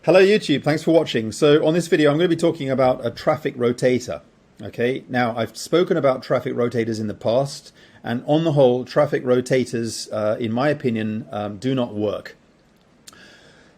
Hello YouTube, thanks for watching. So on this video I'm going to be talking about a traffic rotator. Okay, now I've spoken about traffic rotators in the past, and on the whole traffic rotators in my opinion do not work.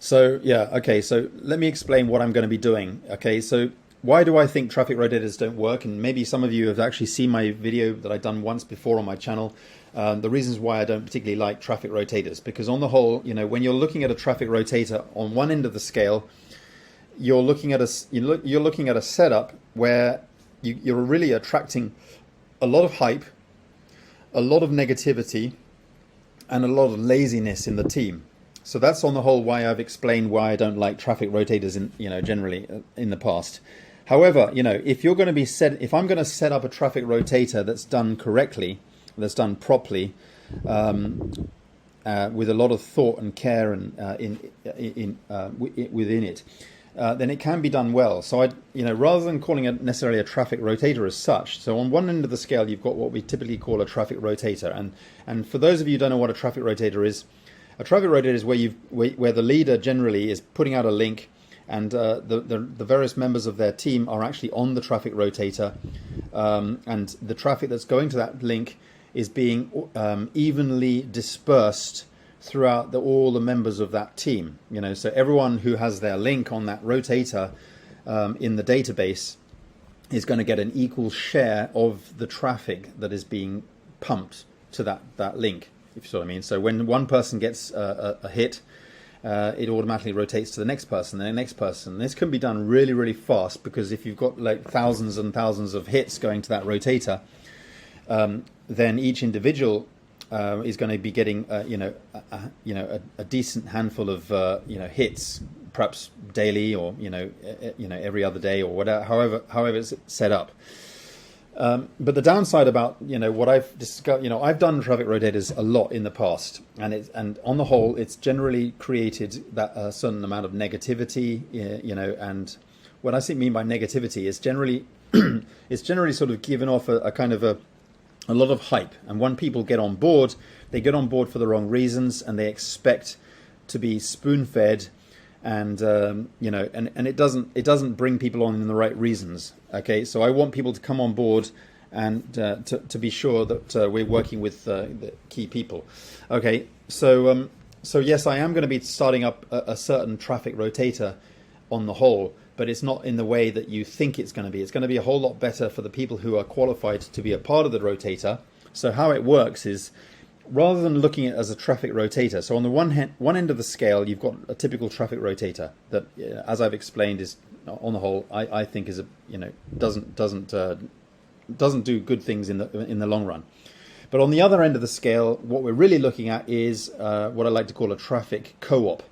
So yeah, okay, so let me explain what I'm going to be doing. Okay, so why do I think traffic rotators don't work? And maybe some of you have actually seen my video that I've done once before on my channel. The reasons why I don't particularly like traffic rotators, because on the whole, you know, when you're looking at a traffic rotator on one end of the scale, you're looking at a setup where you're really attracting a lot of hype, a lot of negativity, and a lot of laziness in the team. So that's on the whole why I've explained why I don't like traffic rotators in, you know, generally in the past. However, you know, if I'm going to set up a traffic rotator that's done correctly, that's done properly, with a lot of thought and care and within it, then it can be done well. So rather than calling it necessarily a traffic rotator as such, so on one end of the scale you've got what we typically call a traffic rotator, and for those of you who don't know what a traffic rotator is, a traffic rotator is where the leader generally is putting out a link, and the various members of their team are actually on the traffic rotator, and the traffic that's going to that link is being evenly dispersed throughout all the members of that team. You know, so everyone who has their link on that rotator in the database is going to get an equal share of the traffic that is being pumped to that link, if you see what I mean. So when one person gets a hit, it automatically rotates to the next person, and the next person. This can be done really, really fast, because if you've got like thousands and thousands of hits going to that rotator, then each individual is going to be getting a decent handful of hits, perhaps daily, or every other day, or whatever, however it's set up. But the downside about what I've discussed, I've done traffic rotators a lot in the past, and on the whole it's generally created that a certain amount of negativity, and what I mean by negativity is generally it's generally sort of given off a kind of a lot of hype, and when people get on board, they get on board for the wrong reasons, and they expect to be spoon-fed, and and it doesn't bring people on in the right reasons. Okay, so I want people to come on board and to be sure that we're working with the key people. Okay, so yes, I am going to be starting up a certain traffic rotator on the whole, but it's not in the way that you think it's going to be. It's going to be a whole lot better for the people who are qualified to be a part of the rotator. So how it works is, rather than looking at it as a traffic rotator, so on the one end of the scale, you've got a typical traffic rotator that, as I've explained, is on the whole, I think is doesn't do good things in the long run. But on the other end of the scale, what we're really looking at is what I like to call a traffic co-op.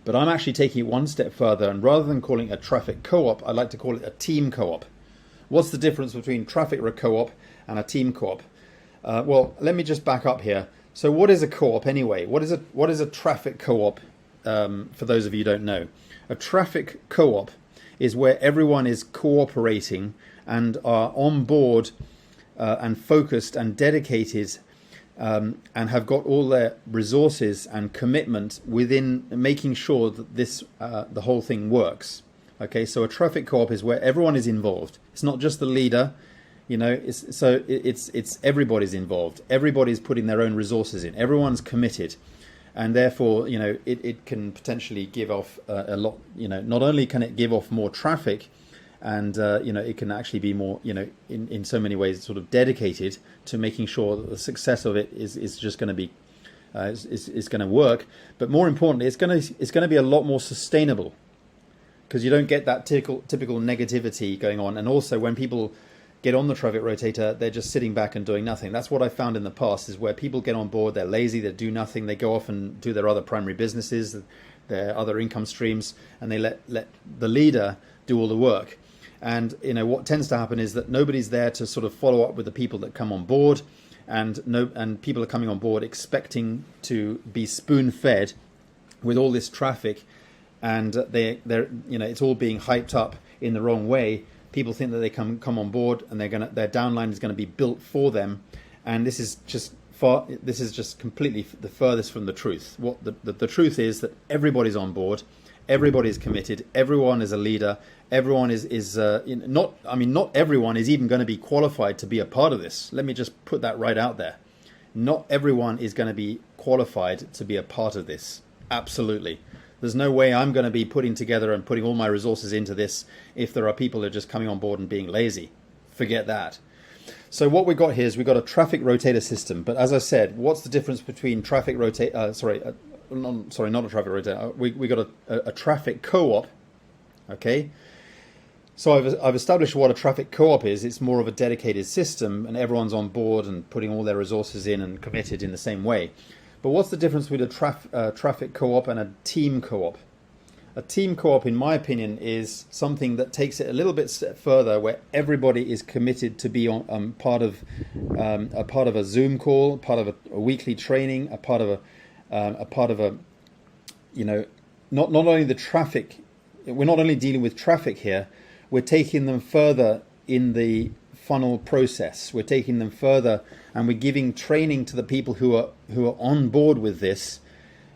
But I'm actually taking it one step further, and rather than calling it a traffic co-op, I like to call it a team co-op. What's the difference between traffic co-op and a team co-op? Well, let me just back up here. So what is a co-op anyway? What is a traffic co-op, for those of you who don't know? A traffic co-op is where everyone is cooperating and are on board and focused and dedicated, and have got all their resources and commitment within making sure that the whole thing works. Okay, so a traffic co-op is where everyone is involved. It's not just the leader, it's everybody's involved. Everybody's putting their own resources in. Everyone's committed, and therefore it can potentially give off a lot. Not only can it give off more traffic, and it can actually be more, in so many ways sort of dedicated to making sure that the success of it is just going to be is going to work. But more importantly, it's going to be a lot more sustainable, because you don't get that typical negativity going on. And also, when people get on the traffic rotator, they're just sitting back and doing nothing. That's what I found in the past, is where people get on board, they're lazy, they do nothing, they go off and do their other primary businesses, their other income streams, and they let the leader do all the work. And what tends to happen is that nobody's there to sort of follow up with the people that come on board, and people are coming on board expecting to be spoon-fed with all this traffic, and they're it's all being hyped up in the wrong way. People think that they come on board, and their downline is going to be built for them, and this is just completely the furthest from the truth. What the truth is that everybody's on board, Everybody's committed. Everyone is a leader. Everyone not everyone is even going to be qualified to be a part of this. Let me just put that right out there. Not everyone is going to be qualified to be a part of this. Absolutely. There's no way I'm going to be putting together and putting all my resources into this if there are people who are just coming on board and being lazy. Forget that. So what we've got here is we've got a traffic rotator system. But as I said, what's the difference between traffic rotator? Not a traffic rotator. We got a traffic co-op. Okay. So I've established what a traffic co-op is. It's more of a dedicated system, and everyone's on board and putting all their resources in and committed in the same way. But what's the difference between a traffic co-op and a team co-op? A team co-op, in my opinion, is something that takes it a little bit further, where everybody is committed to be on part of a Zoom call, part of a weekly training, a part of a not only the traffic. We're not only dealing with traffic here. We're taking them further in the funnel process. We're taking them further, and we're giving training to the people who are on board with this.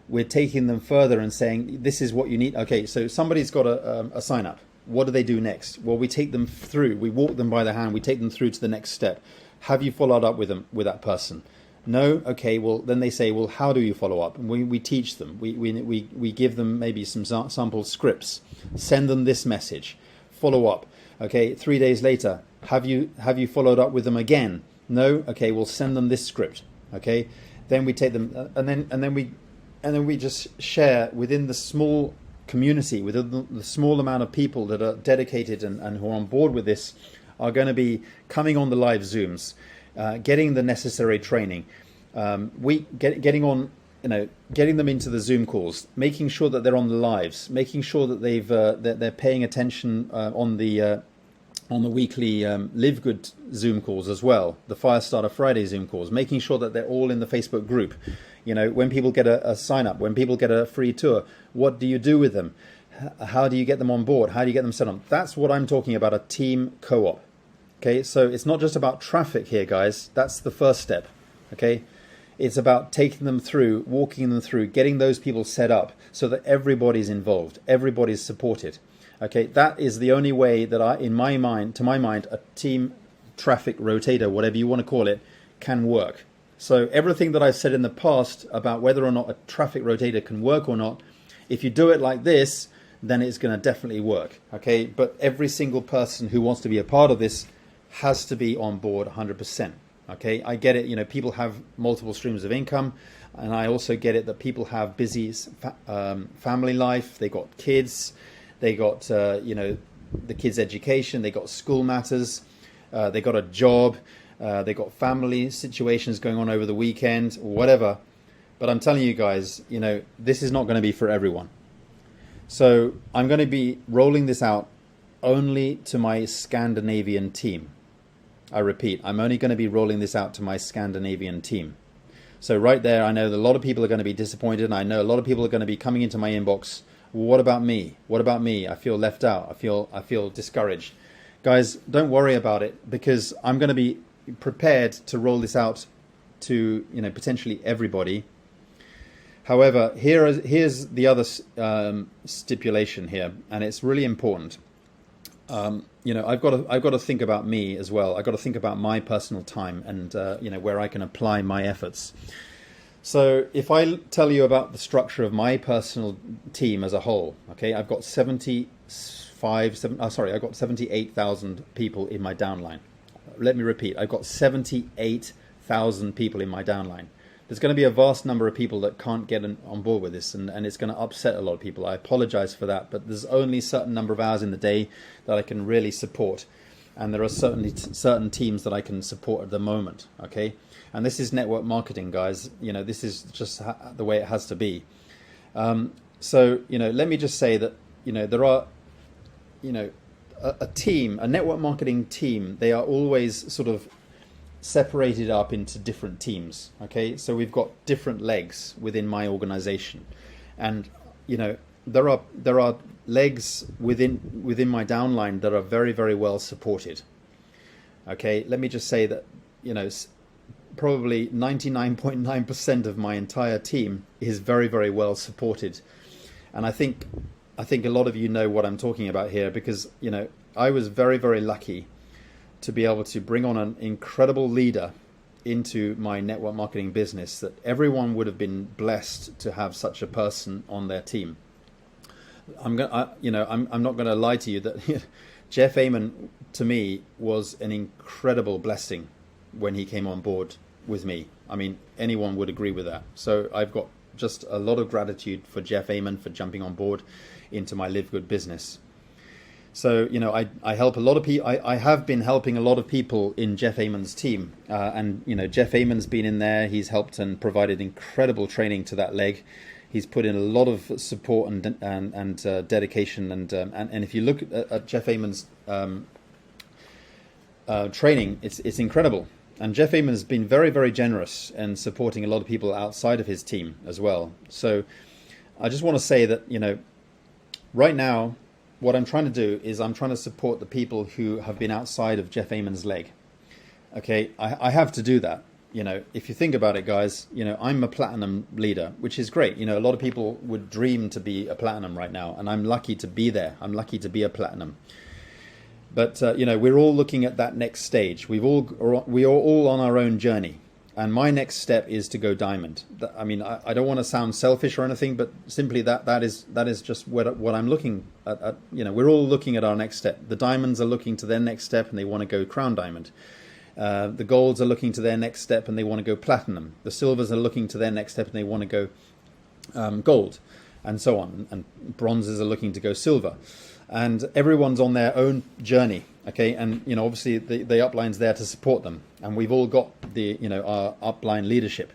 We're taking them further and saying, this is what you need. Okay, so somebody's got a sign up. What do they do next? Well, we take them through. We walk them by the hand. We take them through to the next step. Have you followed up with that person? No? Okay, well, then they say, well, how do you follow up? And we teach them. We give them maybe some sample scripts. Send them this message. Follow up. Okay, 3 days later, have you followed up with them again? No? Okay, we'll send them this script. Okay, then we take them and then we just share within the small community, within the small amount of people that are dedicated and who are on board with this, are going to be coming on the live Zooms, getting the necessary training, getting them into the Zoom calls, making sure that they're on the lives, making sure that they're paying attention on the weekly Live Good Zoom calls as well, the Firestarter Friday Zoom calls, making sure that they're all in the Facebook group. When people get a sign up, when people get a free tour, what do you do with them? How do you get them on board? How do you get them set up? That's what I'm talking about, a team co-op. Okay, so it's not just about traffic here, guys. That's the first step. Okay, it's about taking them through, walking them through, getting those people set up so that everybody's involved, everybody's supported. Okay, that is the only way that to my mind, a team traffic rotator, whatever you want to call it, can work. So everything that I've said in the past about whether or not a traffic rotator can work or not, if you do it like this, then it's going to definitely work. Okay, but every single person who wants to be a part of this has to be on board 100%. Okay, I get it. People have multiple streams of income, and I also get it that people have busy family life. They got kids, they got the kids' education, they got school matters, they got a job, they got family situations going on over the weekend, or whatever. But I'm telling you guys, this is not going to be for everyone. So I'm going to be rolling this out only to my Scandinavian team. I repeat, I'm only going to be rolling this out to my Scandinavian team. So right there, I know that a lot of people are going to be disappointed, and I know a lot of people are going to be coming into my inbox. What about me? What about me? I feel left out. I feel discouraged. Guys, don't worry about it, because I'm going to be prepared to roll this out to potentially everybody. However, here's the other stipulation here, and it's really important. I've got to think about me as well. I've got to think about my personal time and where I can apply my efforts. So if I tell you about the structure of my personal team as a whole, okay, I've got 78,000 people in my downline. Let me repeat, I've got 78,000 people in my downline. There's going to be a vast number of people that can't get on board with this, and it's going to upset a lot of people. I apologize for that, but there's only a certain number of hours in the day that I can really support, and there are certainly certain teams that I can support at the moment, okay? And this is network marketing, guys. This is just the way it has to be. So, let me just say that, there are, a team, a network marketing team, they are always sort of separated up into different teams. Okay, so we've got different legs within my organization, and there are legs within my downline that are very, very well supported. Okay, let me just say that probably 99.9% of my entire team is very, very well supported, and I think I think a lot of you know what I'm talking about here, because I was very, very lucky to be able to bring on an incredible leader into my network marketing business, that everyone would have been blessed to have such a person on their team. I'm not going to lie to you that Jeff Amon, to me, was an incredible blessing when he came on board with me. I mean, anyone would agree with that. So I've got just a lot of gratitude for Jeff Amon for jumping on board into my Live Good business. So, I help a lot of people. I have been helping a lot of people in Jeff Amon's team. And Jeff Amon's been in there. He's helped and provided incredible training to that leg. He's put in a lot of support and dedication. And if you look at Jeff Amon's training, it's incredible. And Jeff Amon has been very, very generous in supporting a lot of people outside of his team as well. So I just want to say that, right now, what I'm trying to do is I'm trying to support the people who have been outside of Jeff Amon's leg. Okay, I have to do that. If you think about it, guys, I'm a platinum leader, which is great. A lot of people would dream to be a platinum right now, and I'm lucky to be there. I'm lucky to be a platinum. But, we're all looking at that next stage. We are all on our own journey. And my next step is to go diamond. I mean, I don't want to sound selfish or anything, but simply that is just what I'm looking at. We're all looking at our next step. The diamonds are looking to their next step and they want to go crown diamond. The golds are looking to their next step and they want to go platinum. The silvers are looking to their next step and they want to go gold, and so on. And bronzes are looking to go silver. And everyone's on their own journey, okay? And obviously the upline's there to support them, and we've all got our upline leadership.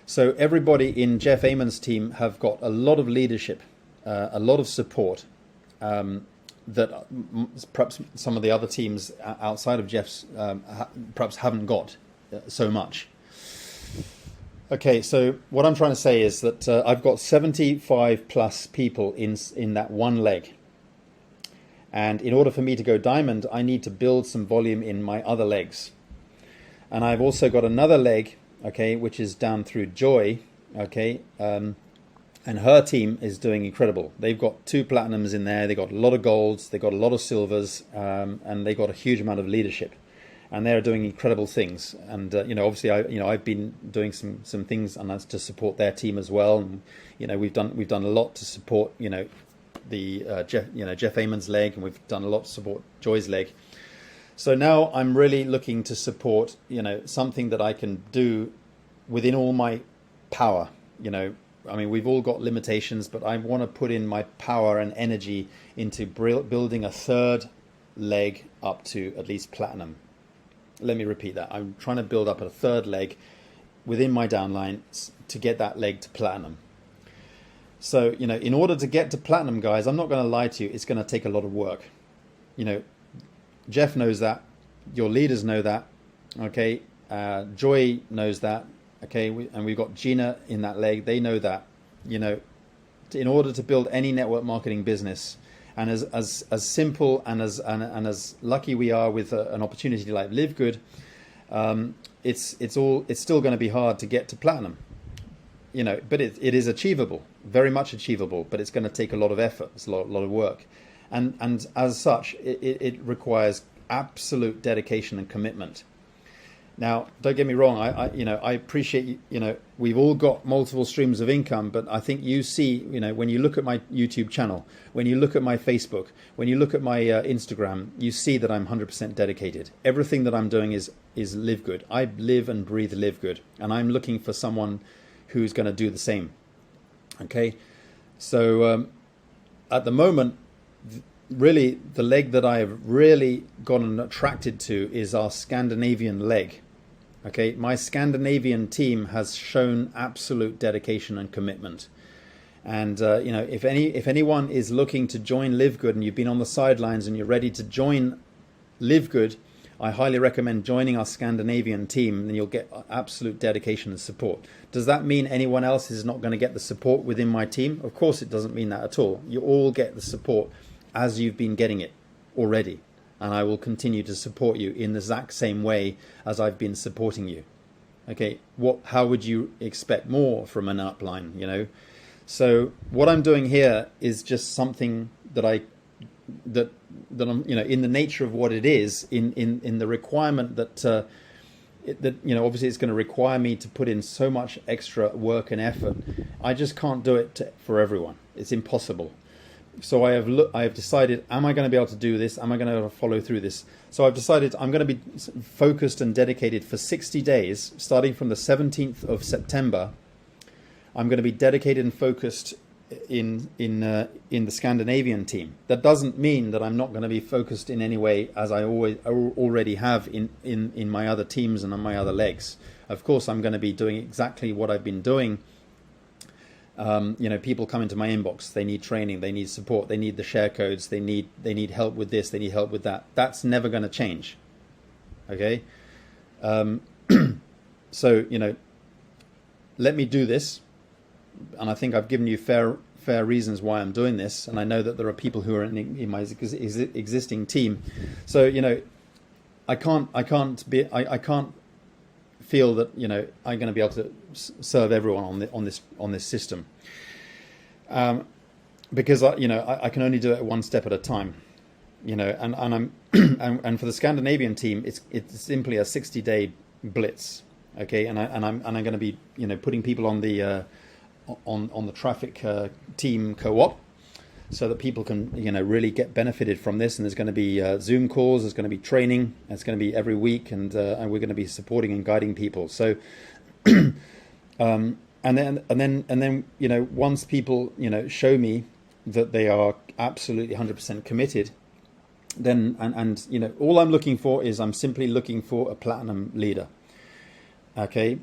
So everybody in Jeff Amon's team have got a lot of leadership, a lot of support that perhaps some of the other teams outside of Jeff's perhaps haven't got so much. Okay, so what I'm trying to say is that I've got 75 plus people in that one leg. And in order for me to go diamond, I need to build some volume in my other legs. And I've also got another leg, okay, which is down through Joy, okay, and her team is doing incredible. They've got 2 platinums in there, they've got a lot of golds, they've got a lot of silvers, and they've got a huge amount of leadership. And they're doing incredible things. And obviously, I've been doing some things, and that's to support their team as well. And we've done a lot to support the Jeff Amon's leg, and we've done a lot to support Joy's leg. So now I'm really looking to support something that I can do within all my power. I mean, we've all got limitations, but I want to put in my power and energy into building a third leg up to at least platinum. Let me repeat that. I'm trying to build up a third leg within my downline to get that leg to platinum. So, in order to get to platinum, guys, I'm not going to lie to you, it's going to take a lot of work. Jeff knows that. Your leaders know that. Okay. Joy knows that. Okay. And we've got Gina in that leg. They know that. In order to build any network marketing business, and as simple and as lucky we are with an opportunity like Live Good, it's still going to be hard to get to platinum. But it is achievable, very much achievable, but it's going to take a lot of effort. It's a lot of work. And as such, it requires absolute dedication and commitment. Now, don't get me wrong. I appreciate, we've all got multiple streams of income, but I think you see, when you look at my YouTube channel, when you look at my Facebook, when you look at my Instagram, you see that I'm 100% dedicated. Everything that I'm doing is Live Good. I live and breathe Live Good, and I'm looking for someone who's going to do the same. Okay, so at the moment, really the leg that I've really gotten attracted to is our Scandinavian leg. Okay, my Scandinavian team has shown absolute dedication and commitment. And if anyone is looking to join Live Good and you've been on the sidelines and you're ready to join Live Good, I highly recommend joining our Scandinavian team, and you'll get absolute dedication and support. Does that mean anyone else is not going to get the support within my team? Of course it doesn't mean that at all. You all get the support as you've been getting it already. And I will continue to support you in the exact same way as I've been supporting you. Okay, how would you expect more from an upline, So what I'm doing here is just something that I'm, in the nature of what it is, in the requirement that obviously it's going to require me to put in so much extra work and effort. I just can't do it for everyone. It's impossible. So I have decided, am I going to be able to do this? Am I going to be able to follow through this? So I've decided I'm going to be focused and dedicated for 60 days, starting from the 17th of September. I'm going to be dedicated and focused in the Scandinavian team. That doesn't mean that I'm not going to be focused in any way, as I already have in my other teams and on my other legs. Of course, I'm going to be doing exactly what I've been doing. People come into my inbox. They need training. They need support. They need the share codes. They need help with this. They need help with that. That's never going to change. Okay. So let me do this. And I think I've given you fair reasons why I'm doing this, and I know that there are people who are in my existing team. So I can't feel that I'm going to be able to serve everyone on this system, because I can only do it one step at a time. And I'm and for the Scandinavian team, it's simply a 60-day blitz. Okay, and I'm going to be putting people on the on the traffic team co-op, so that people can really get benefited from this. And there's going to be Zoom calls, there's going to be training, it's going to be every week, and we're going to be supporting and guiding people. So and then once people show me that they are absolutely 100% committed, then and all I'm looking for is I'm simply looking for a platinum leader. Okay.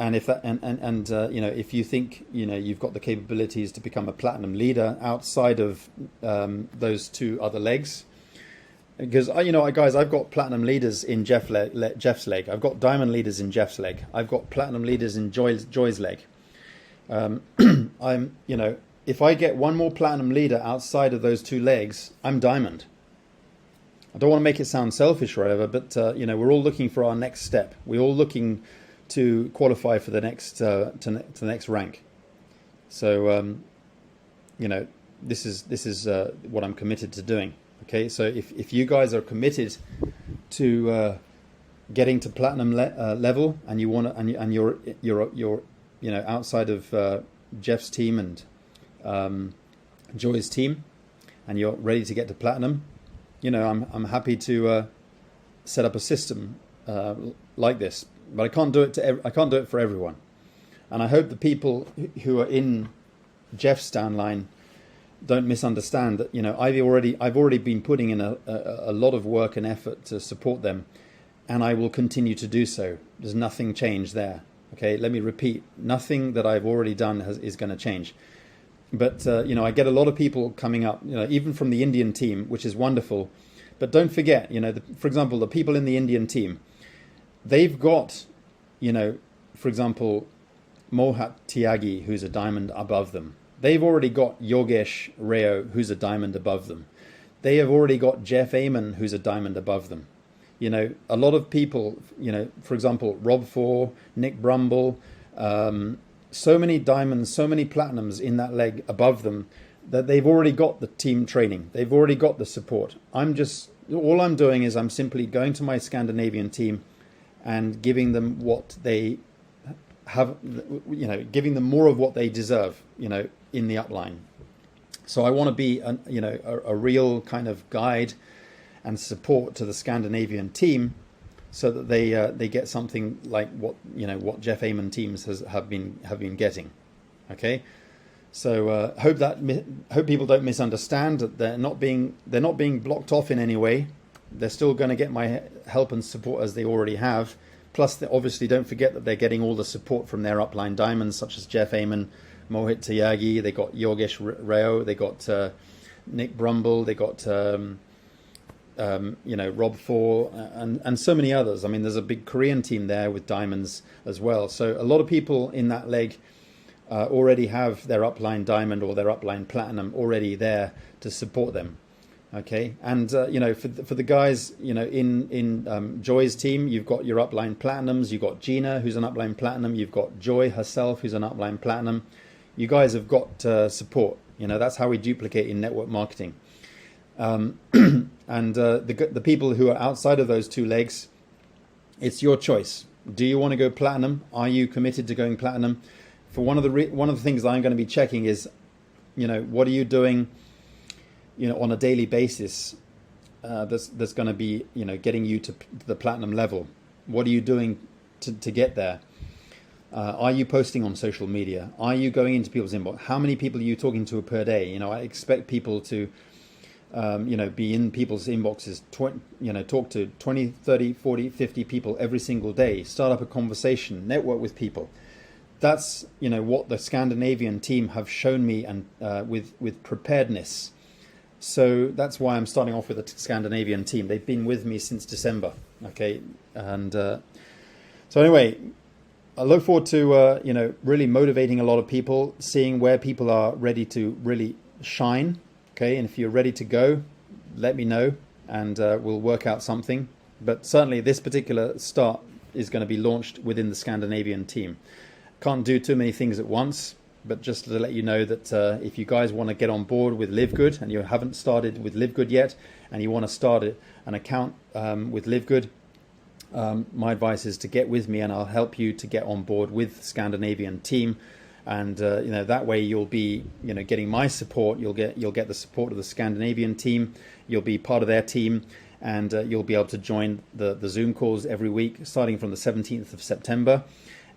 And if that if you think you've got the capabilities to become a platinum leader outside of those two other legs, because guys, I've got platinum leaders in Jeff's leg. I've got diamond leaders in Jeff's leg. I've got platinum leaders in Joy's leg. If I get one more platinum leader outside of those two legs, I'm diamond. I don't want to make it sound selfish or whatever, but we're all looking for our next step. We're all looking to qualify for the next to the next rank. So this is what I'm committed to doing. Okay, so if you guys are committed to getting to platinum level, and you want to, and you're outside of Jeff's team and Joy's team, and you're ready to get to platinum, I'm happy to set up a system like this. But I can't do it for everyone, and I hope the people who are in Jeff's downline don't misunderstand that I've already been putting in a lot of work and effort to support them, and I will continue to do so. There's nothing changed there. Okay, let me repeat: nothing that I've already done is going to change. But I get a lot of people coming up, even from the Indian team, which is wonderful. But don't forget, for example, the people in the Indian team. They've got, for example, Mohat Tyagi, who's a diamond above them. They've already got Yogesh Rao, who's a diamond above them. They have already got Jeff Amon, who's a diamond above them. A lot of people, for example, Rob Four, Nick Brumble, so many diamonds, so many platinums in that leg above them, that they've already got the team training. They've already got the support. All I'm doing is I'm simply going to my Scandinavian team and giving them what they have, giving them more of what they deserve, in the upline. So I want to be, a real kind of guide and support to the Scandinavian team, so that they get something like what Jeff Amon teams have been getting. Okay, so hope people don't misunderstand that they're not being blocked off in any way. They're still going to get my help and support as they already have. Plus, they obviously don't forget that they're getting all the support from their upline diamonds, such as Jeff Amon, Mohit Tyagi. They got Yogesh Rao. They got Nick Brumble. They got Rob Four, and so many others. I mean, there's a big Korean team there with diamonds as well. So a lot of people in that leg already have their upline diamond or their upline platinum already there to support them. Okay, and for the guys in Joy's team, you've got your upline platinums. You've got Gina, who's an upline platinum. You've got Joy herself, who's an upline platinum. You guys have got support. You know, that's how we duplicate in network marketing. And the people who are outside of those two legs, it's your choice. Do you want to go platinum? Are you committed to going platinum? For one of the things that I'm going to be checking is, you know, what are you doing, you know, on a daily basis that's going to be, you know, getting you to the platinum level. What are you doing to get there? Are you posting on social media? Are you going into people's inbox? How many people are you talking to per day? You know, I expect people to, you know, be in people's inboxes, you know, talk to 20, 30, 40, 50 people every single day, start up a conversation, network with people. That's, you know, what the Scandinavian team have shown me, and with preparedness. So that's why I'm starting off with the Scandinavian team. They've been with me since December. Okay. And so anyway, I look forward to, you know, really motivating a lot of people, seeing where people are ready to really shine. Okay. And if you're ready to go, let me know, and we'll work out something. But certainly this particular start is going to be launched within the Scandinavian team. Can't do too many things at once, but just to let you know that if you guys want to get on board with Live Good and you haven't started with Live Good yet, and you want to start an account with Live Good, my advice is to get with me, and I'll help you to get on board with Scandinavian team. And you know, that way you'll be, you know, getting my support. You'll get the support of the Scandinavian team. You'll be part of their team, and you'll be able to join the Zoom calls every week, starting from the 17th of September.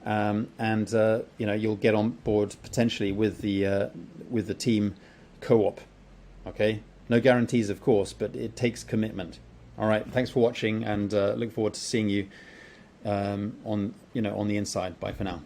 And you know, you'll get on board potentially with the team co-op. Okay, no guarantees, of course, but it takes commitment. All right, thanks for watching, and look forward to seeing you on the inside. Bye for now.